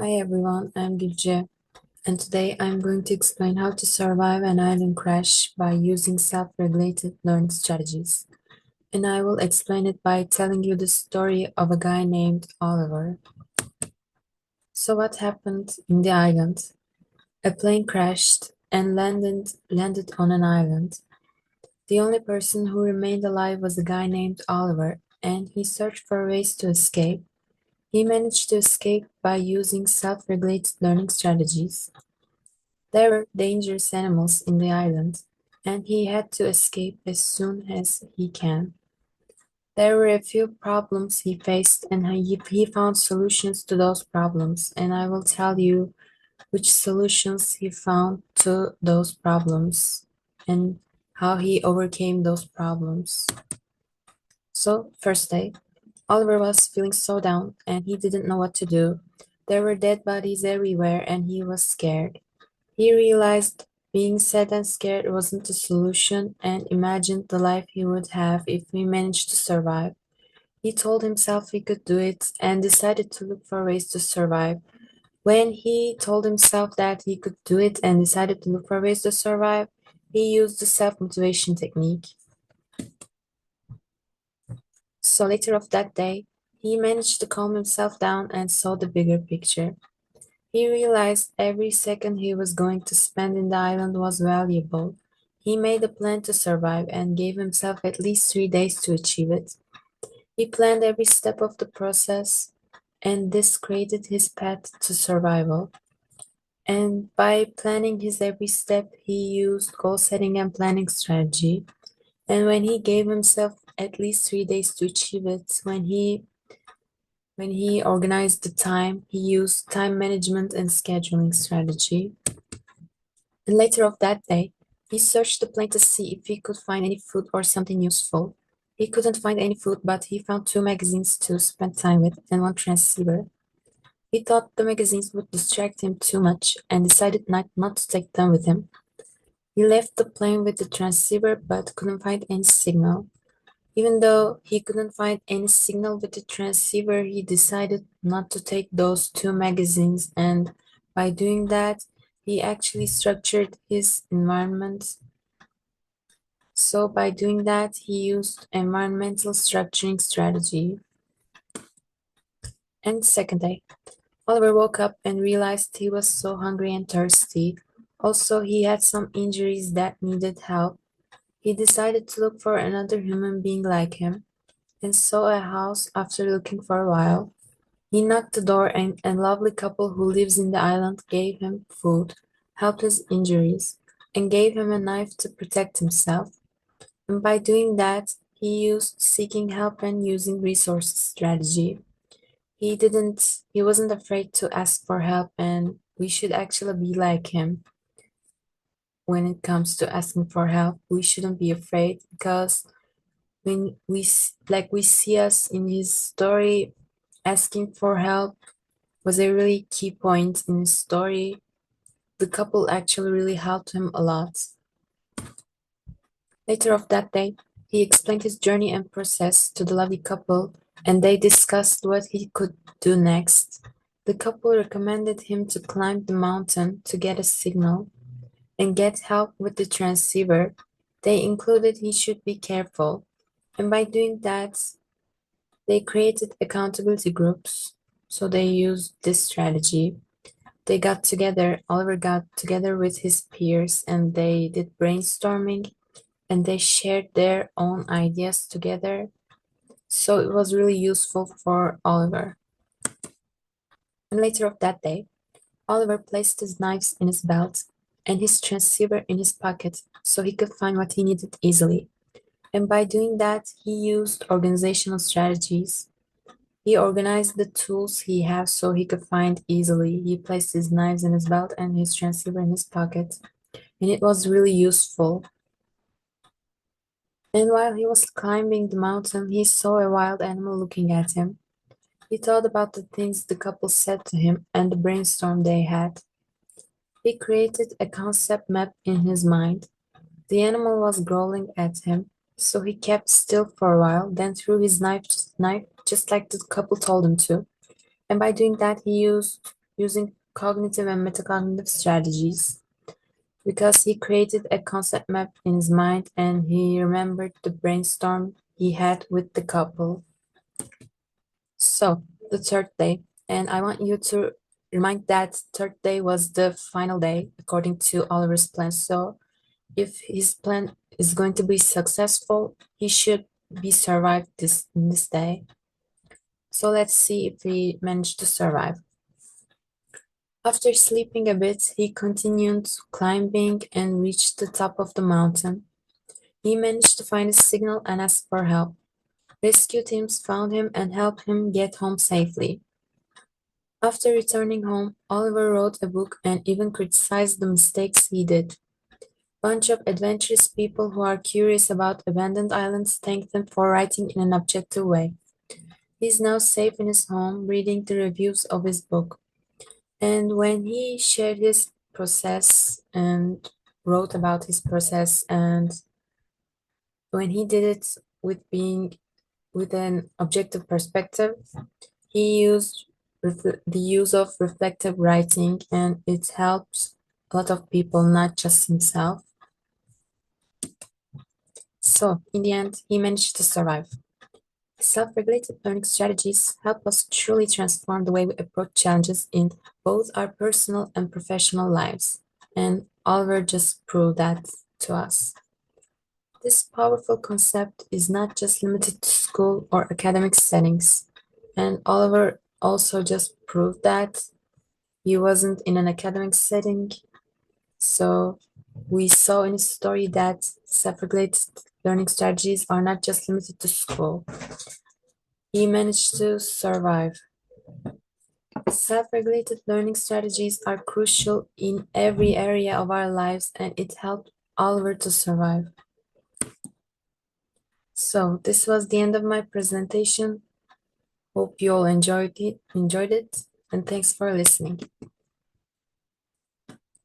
Hi everyone, I'm Gülce, and today I'm going to explain how to survive an island crash by using self-regulated learning strategies. And I will explain it by telling you the story of a guy named Oliver. So what happened in the island? A plane crashed and landed on an island. The only person who remained alive was a guy named Oliver, and he searched for ways to escape. He managed to escape by using self-regulated learning strategies. There were dangerous animals in the island, and he had to escape as soon as he can. There were a few problems he faced, and he found solutions to those problems, and I will tell you which solutions he found to those problems and how he overcame those problems. So, first day, Oliver was feeling so down, and he didn't know what to do. There were dead bodies everywhere, and he was scared. He realized being sad and scared wasn't the solution and imagined the life he would have if he managed to survive. He told himself he could do it and decided to look for ways to survive. When he told himself that he could do it and decided to look for ways to survive, he used the self-motivation technique. So later of that day, he managed to calm himself down and saw the bigger picture. He realized every second he was going to spend in the island was valuable. He made a plan to survive and gave himself at least 3 days to achieve it. He planned every step of the process, and this created his path to survival. And by planning his every step, he used goal setting and planning strategy. And when he gave himself at least 3 days to achieve it, when he organized the time, he used time management and scheduling strategy. And later of that day, he searched the plane to see if he could find any food or something useful. He couldn't find any food, but he found two magazines to spend time with and one transceiver. He thought the magazines would distract him too much and decided not to take them with him. He left the plane with the transceiver but couldn't find any signal. Even though he couldn't find any signal with the transceiver, he decided not to take those two magazines, and by doing that, he actually structured his environment. So by doing that, he used environmental structuring strategy. And second day, Oliver woke up and realized he was so hungry and thirsty. Also, he had some injuries that needed help. He decided to look for another human being like him and saw a house after looking for a while. He knocked the door and a lovely couple who lives in the island gave him food, helped his injuries, and gave him a knife to protect himself. And by doing that, he used seeking help and using resources strategy. He wasn't afraid to ask for help, and we should actually be like him when it comes to asking for help. We shouldn't be afraid because when we see us in his story, asking for help was a really key point in his story. The couple actually really helped him a lot. Later of that day, he explained his journey and process to the lovely couple, and they discussed what he could do next. The couple recommended him to climb the mountain to get a signal and get help with the transceiver. They included he should be careful, and by doing that, they created accountability groups. So they used this strategy. They got together, Oliver got together with his peers, and they did brainstorming and they shared their own ideas together. So it was really useful for Oliver. And later of that day, Oliver placed his knives in his belt and his transceiver in his pocket so he could find what he needed easily. And by doing that, he used organizational strategies. He organized the tools he had so he could find easily. He placed his knives in his belt and his transceiver in his pocket, and it was really useful. And while he was climbing the mountain, he saw a wild animal looking at him. He thought about the things the couple said to him and the brainstorm they had. He created a concept map in his mind. The animal was growling at him, so he kept still for a while, then threw his knife just like the couple told him to. And by doing that, he used using cognitive and metacognitive strategies because he created a concept map in his mind and he remembered the brainstorm he had with the couple. So, the third day, and I want you to remind that third day was the final day according to Oliver's plan. So, if his plan is going to be successful, he should be survived this day. So let's see if he managed to survive. After sleeping a bit, he continued climbing and reached the top of the mountain. He managed to find a signal and asked for help. Rescue teams found him and helped him get home safely. After returning home, Oliver wrote a book and even criticized the mistakes he did. Bunch of adventurous people who are curious about abandoned islands thank them for writing in an objective way. He's now safe in his home, reading the reviews of his book. And when he shared his process and wrote about his process, and when he did it with being with an objective perspective, he used the use of reflective writing, and it helps a lot of people, not just himself. So, in the end, he managed to survive. Self-regulated learning strategies help us truly transform the way we approach challenges in both our personal and professional lives. And Oliver just proved that to us. This powerful concept is not just limited to school or academic settings. And Oliver also just proved that he wasn't in an academic setting. So we saw in his story that self-regulated learning strategies are not just limited to school. He managed to survive. Self-regulated learning strategies are crucial in every area of our lives and it helped Oliver to survive. So this was the end of my presentation. Hope you all enjoyed it and thanks for listening.